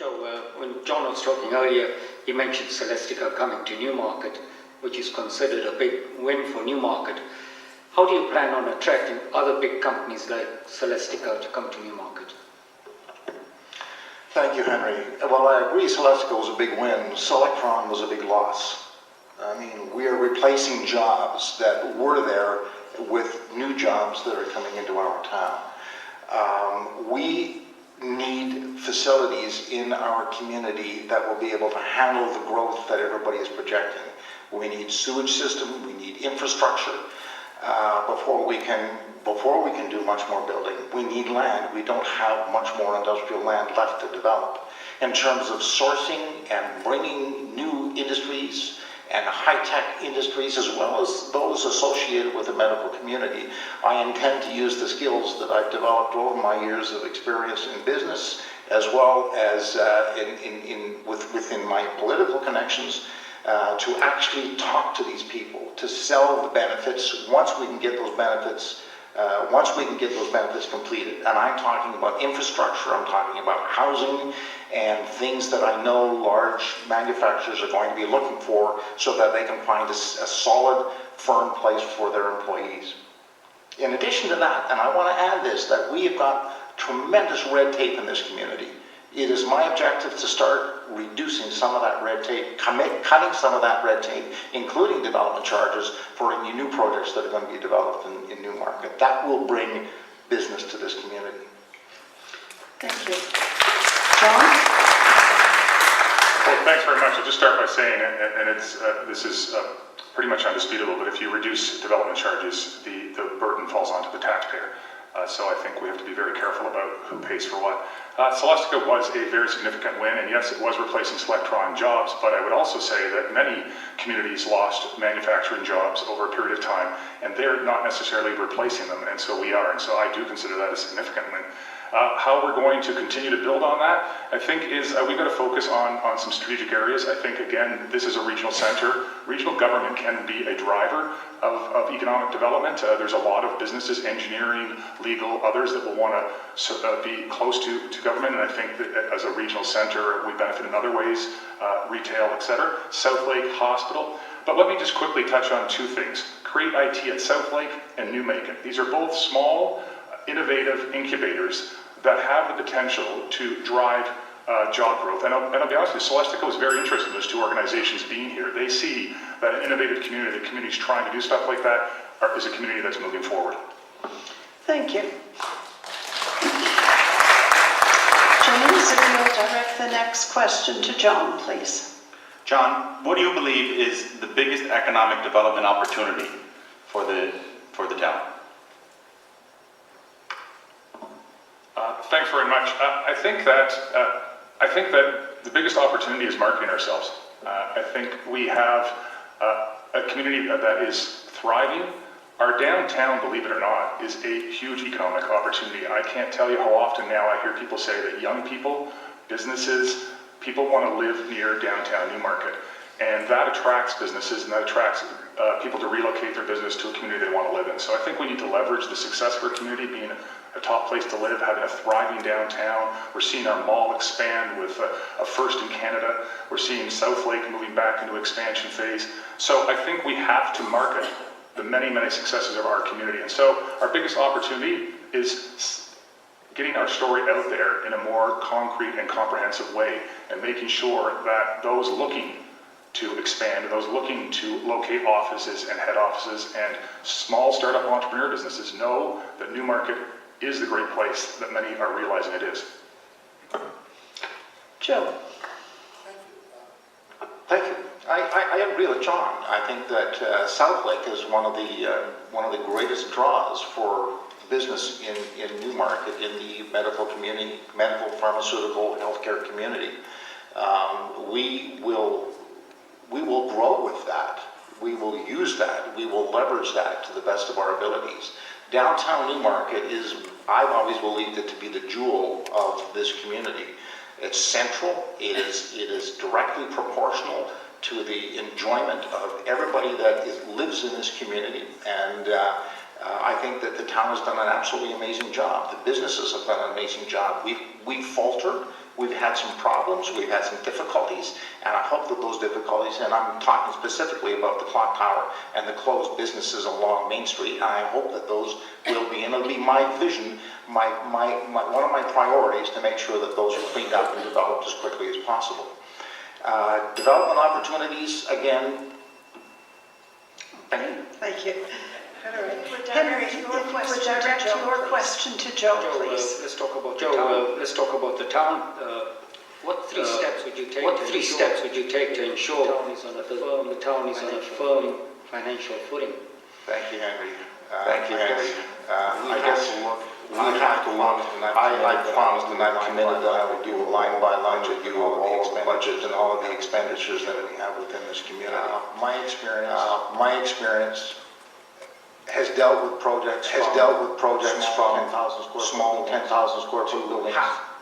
Joe, when John was talking earlier, he mentioned Celestica coming to Newmarket, which is considered a big win for Newmarket. How do you plan on attracting other big companies like Celestica to come to Newmarket? Thank you, Henry. Well, I agree Celestica was a big win. Selectron was a big loss. I mean, we are replacing jobs that were there with new jobs that are coming into our town. We need facilities in our community that will be able to handle the growth that everybody is projecting. We need sewage system, we need infrastructure before we can do much more building. We need land. We don't have much more industrial land left to develop. In terms of sourcing and bringing new industries and high-tech industries, as well as those associated with the medical community, I intend to use the skills that I've developed over my years of experience in business, as well as within my political connections, to actually talk to these people, to sell the benefits once we can get those benefits completed. And I'm talking about infrastructure, I'm talking about housing, and things that I know large manufacturers are going to be looking for so that they can find a solid, firm place for their employees. In addition to that, and I want to add this, that we have got tremendous red tape in this community. It is my objective to start reducing some of that red tape, cutting some of that red tape, including development charges for any new projects that are going to be developed in Newmarket. That will bring business to this community. Thank you. John? Well, thanks very much. I'll just start by saying, and this is pretty much undisputable, but if you reduce development charges, the burden falls onto the taxpayer. So I think we have to be very careful about who pays for what. Celestica was a very significant win, and yes, it was replacing Selectron jobs, but I would also say that many communities lost manufacturing jobs over a period of time, and they're not necessarily replacing them, and so we are, and so I do consider that a significant win. How we're going to continue to build on that, I think, is we've got to focus on some strategic areas. I think, again, this is a regional center. Regional government can be a driver of economic development. There's a lot of businesses, engineering, legal, others that will want to be close to government, and I think that as a regional center, we benefit in other ways, retail, etc. Southlake Hospital. But let me just quickly touch on two things. Create IT at Southlake and Newmarket. These are both small, innovative incubators that have the potential to drive job growth. And I'll be honest with you, Celestica was very interested in those two organizations being here. They see that an innovative community, the community's trying to do stuff like that, is a community that's moving forward. Thank you. James, if you'll direct the next question to John, please. John, what do you believe is the biggest economic development opportunity for the town? Thanks very much. I think that the biggest opportunity is marketing ourselves. I think we have a community that is thriving. Our downtown, believe it or not, is a huge economic opportunity. I can't tell you how often now I hear people say that young people, businesses, people want to live near downtown Newmarket. And that attracts businesses and that attracts people to relocate their business to a community they want to live in. So I think we need to leverage the success of our community being a top place to live, having a thriving downtown. We're seeing our mall expand with a first in Canada. We're seeing Southlake moving back into expansion phase. So I think we have to market the many, many successes of our community. And so our biggest opportunity is getting our story out there in a more concrete and comprehensive way and making sure that those looking to expand, those looking to locate offices and head offices and small startup entrepreneur businesses know that Newmarket is the great place that many are realizing it is. Joe. Thank you. I agree with John. I think that Southlake is one of the greatest draws for business in Newmarket, in the medical community, medical, pharmaceutical, healthcare community. We will grow with that. We will use that. We will leverage that to the best of our abilities. Downtown Newmarket is, I've always believed it to be the jewel of this community. It's central. It is directly proportional to the enjoyment of everybody that lives in this community. And I think that the town has done an absolutely amazing job. The businesses have done an amazing job. We've faltered We've had some problems, we've had some difficulties, and I hope that those difficulties, and I'm talking specifically about the clock tower and the closed businesses along Main Street, and I hope that those will be, and it'll be my vision, one of my priorities to make sure that those are cleaned up and developed as quickly as possible. Development opportunities, again, Thank you. All right. Henry, Henry, your if you would question to direct Joe, your please. question to Joe, please. Let's talk about the town. Let's talk about the town. What three steps would you take? What to 3 ensure steps would you take to ensure the town is on a firm the town is on a firm financial footing? thank you, Henry. Thank you, Henry. I guess we have to look, I promised and I've committed that I would do a line-by-line review of all of the budgets and all of the expenditures that we have within this community. My experience has dealt with projects from small 10,000 square foot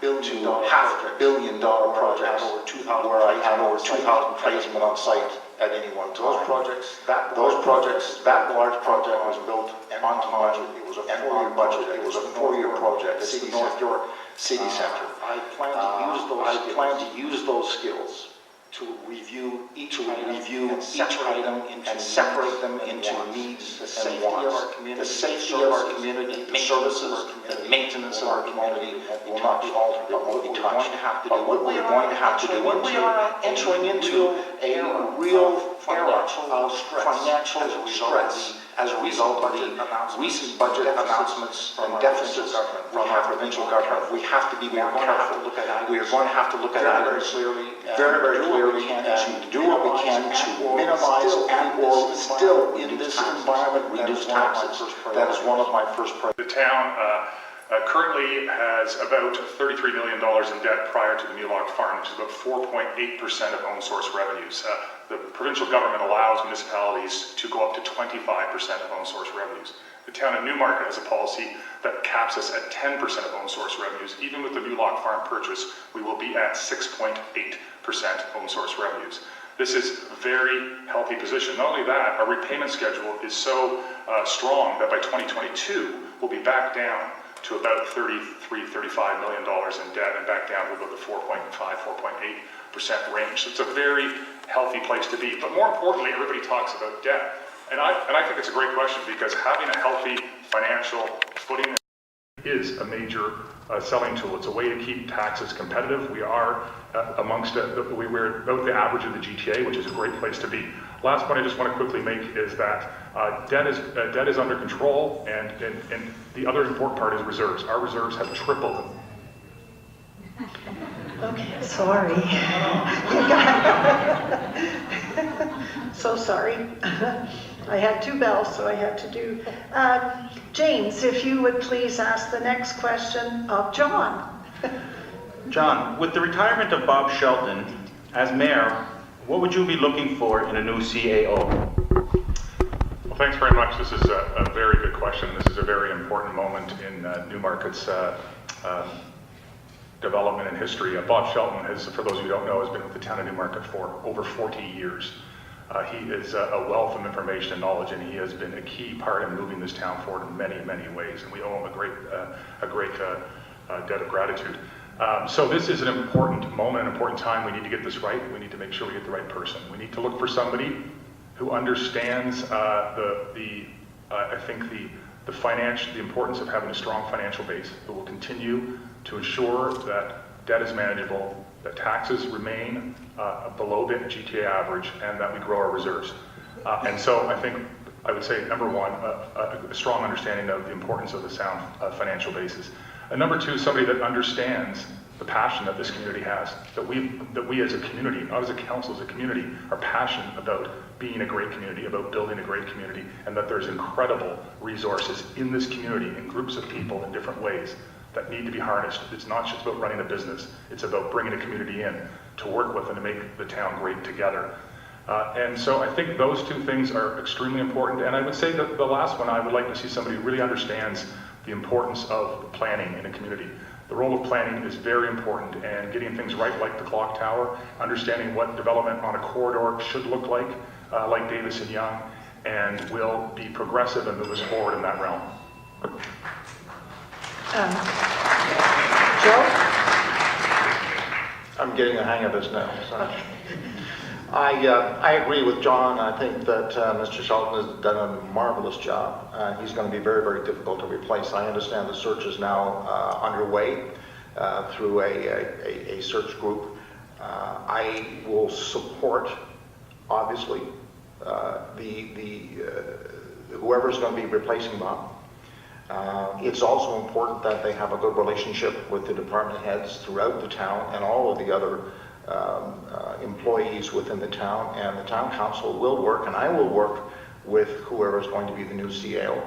buildings to $500 million projects where I had over 2,000 tradesmen on site at any one time. Those projects, that large project was built on time, it was a 4-year budget, it was a 4-year project, it's the North York City Center. I plan to use those skills to review each item and separate them into needs and wants. The safety of our community, the services, the maintenance of our community will not be altered, but what we're going to have to do, what we're going to have to do when we are entering into a real era of financial stress as a result of the recent budget announcements and deficits from our provincial government. We have to be more careful. We are going to have to look at items very clearly and do what we can to minimize and or still in this environment reduce taxes. That is one of my first priorities. The town currently has about $33 million in debt prior to the Newmarket farm, which is about 4.8% of own source revenues. The provincial government allows municipalities to go up to 25% of own source revenues. The town of Newmarket has a policy that caps us at 10% of own source revenues. Even with the Newmarket farm purchase, we will be at 6.8% own source revenues. This is a very healthy position. Not only that, our repayment schedule is so strong that by 2022, we'll be back down to about $35 million in debt and back down to about the 4.8% range. So it's a very healthy place to be. But more importantly, everybody talks about debt. And I think it's a great question because having a healthy financial footing is a major selling tool. It's a way to keep taxes competitive. We are we're about the average of the GTA, which is a great place to be. Last point I just want to quickly make is that debt is under control, and the other important part is reserves. Our reserves have tripled. Okay, sorry. So sorry. I had 2 bells, so I had to do. James, if you would please ask the next question of John. John, with the retirement of Bob Shelton as mayor, what would you be looking for in a new CAO? Well, thanks very much. This is a very good question. This is a very important moment in Newmarket's development and history. Bob Shelton, for those who don't know, has been with the town of Newmarket for over 40 years. He is a wealth of information and knowledge, and he has been a key part in moving this town forward in many, many ways, and we owe him a great debt of gratitude. So this is an important moment, an important time. We need to get this right. We need to make sure we get the right person. We need to look for somebody who understands the importance of having a strong financial base, who will continue to ensure that debt is manageable, that taxes remain below the GTA average, and that we grow our reserves. And so I would say, number one, a strong understanding of the importance of the sound financial basis. And number two, somebody that understands the passion that this community has, that we as a community, not as a council, as a community, are passionate about being a great community, about building a great community, and that there's incredible resources in this community, in groups of people in different ways, that need to be harnessed. It's not just about running a business, it's about bringing a community in to work with and to make the town great together. And so I think those 2 things are extremely important. And I would say that the last one, I would like to see somebody who really understands the importance of planning in a community. The role of planning is very important, and getting things right, like the clock tower, understanding what development on a corridor should look like Davis and Young, and will be progressive and move us forward in that realm. Joe? I'm getting the hang of this now. So. I agree with John. I think that Mr. Shelton has done a marvelous job. He's going to be very, very difficult to replace. I understand the search is now underway through a search group. I will support, obviously, whoever's going to be replacing Bob. It's also important that they have a good relationship with the department heads throughout the town and all of the other employees within the town, and the town council will work, and I will work with whoever is going to be the new CAO.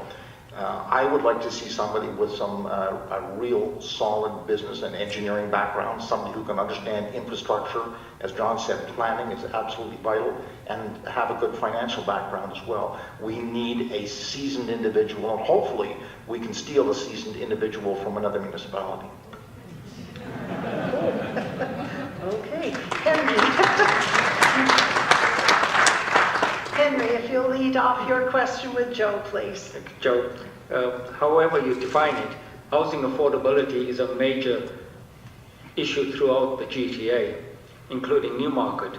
I would like to see somebody with some a real solid business and engineering background, somebody who can understand infrastructure. As John said, planning is absolutely vital, and have a good financial background as well. We need a seasoned individual, and hopefully we can steal a seasoned individual from another municipality. Okay, Henry. Henry, if you'll lead off your question with Joe, please. Joe, however you define it, housing affordability is a major issue throughout the GTA, including Newmarket.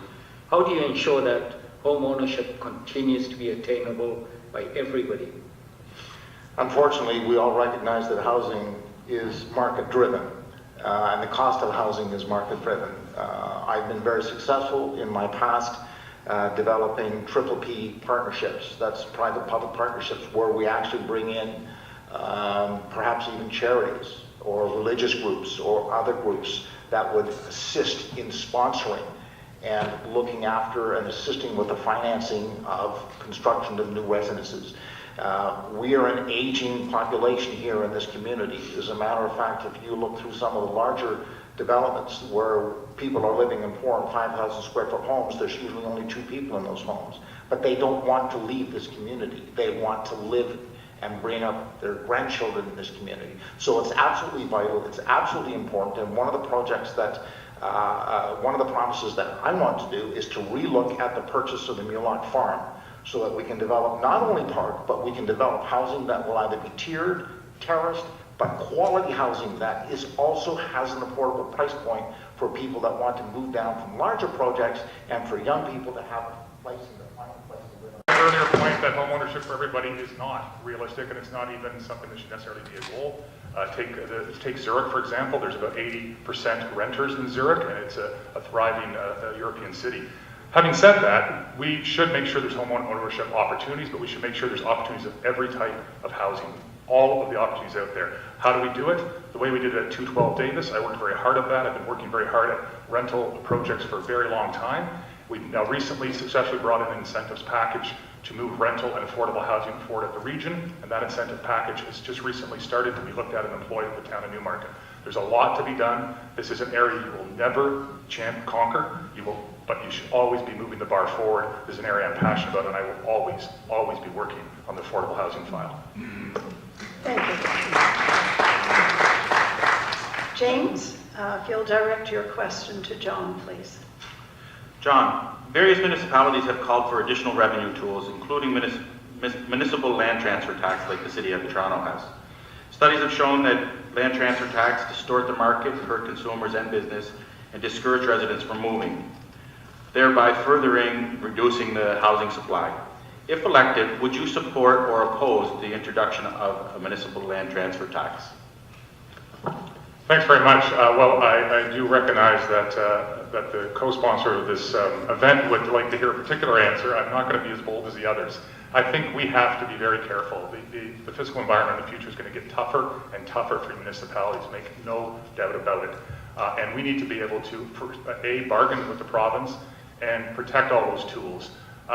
How do you ensure that home ownership continues to be attainable by everybody? Unfortunately, we all recognize that housing is market-driven, and the cost of housing is market-driven. I've been very successful in my past developing PPP partnerships. That's private-public partnerships where we actually bring in perhaps even charities or religious groups or other groups that would assist in sponsoring and looking after and assisting with the financing of construction of new residences. We are an aging population here in this community. As a matter of fact, if you look through some of the larger developments where people are living in 4,000 and 5,000 square foot homes, there's usually only 2 people in those homes. But they don't want to leave this community. They want to live and bring up their grandchildren in this community. So it's absolutely vital, it's absolutely important, and one of the projects that, one of the promises that I want to do is to relook at the purchase of the Mulock Farm so that we can develop not only park, but we can develop housing that will either be tiered, terraced, but quality housing that is also has an affordable price point for people that want to move down from larger projects and for young people to have a place in their final place to live. Earlier point that home ownership for everybody is not realistic, and it's not even something that should necessarily be a goal. Take Zurich, for example. There's about 80% renters in Zurich, and it's a thriving European city. Having said that, we should make sure there's home ownership opportunities, but we should make sure there's opportunities of every type of housing. All of the opportunities out there. How do we do it? The way we did it at 212 Davis, I worked very hard at that. I've been working very hard at rental projects for a very long time. We've now recently successfully brought in an incentives package to move rental and affordable housing forward at the region, and that incentive package has just recently started to be looked at and employed at the town of Newmarket. There's a lot to be done. This is an area you will never conquer. But you should always be moving the bar forward. This is an area I'm passionate about, and I will always be working on the affordable housing file. Thank you. James, if you'll direct your question to John, please. John, various municipalities have called for additional revenue tools, including municipal land transfer tax like the City of Toronto has. Studies have shown that land transfer tax distort the market, hurt consumers and business, and discourage residents from moving, thereby furthering reducing the housing supply. If elected, would you support or oppose the introduction of a municipal land transfer tax? Thanks very much. Well, I do recognize that the co-sponsor of this event would like to hear a particular answer. I'm not going to be as bold as the others. I think we have to be very careful. The fiscal environment in the future is going to get tougher and tougher for municipalities, make no doubt about it. And we need to be able to, bargain with the province and protect all those tools.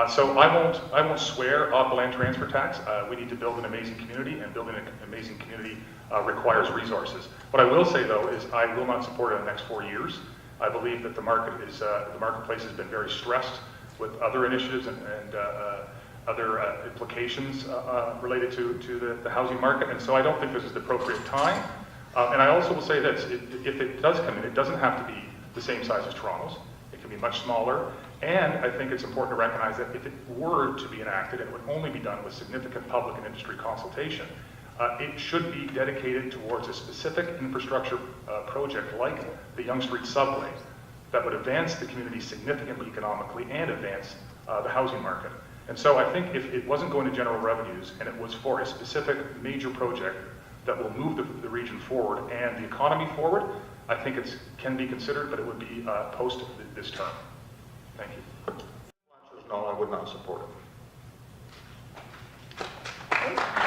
So I won't swear off the land transfer tax. We need to build an amazing community, and building an amazing community requires resources. What I will say though is I will not support it in the next 4 years. I believe that the marketplace has been very stressed with other initiatives and other implications related to the housing market, and so I don't think this is the appropriate time. And I also will say this, if it does come in, it doesn't have to be the same size as Toronto's. It can be much smaller, and I think it's important to recognize that if it were to be enacted, it would only be done with significant public and industry consultation. It should be dedicated towards a specific infrastructure project like the Yonge Street subway, that would advance the community significantly economically and advance the housing market. And so I think if it wasn't going to general revenues and it was for a specific major project that will move the region forward and the economy forward, I think it can be considered, but it would be post this term. Thank you. No, I would not support it. Okay.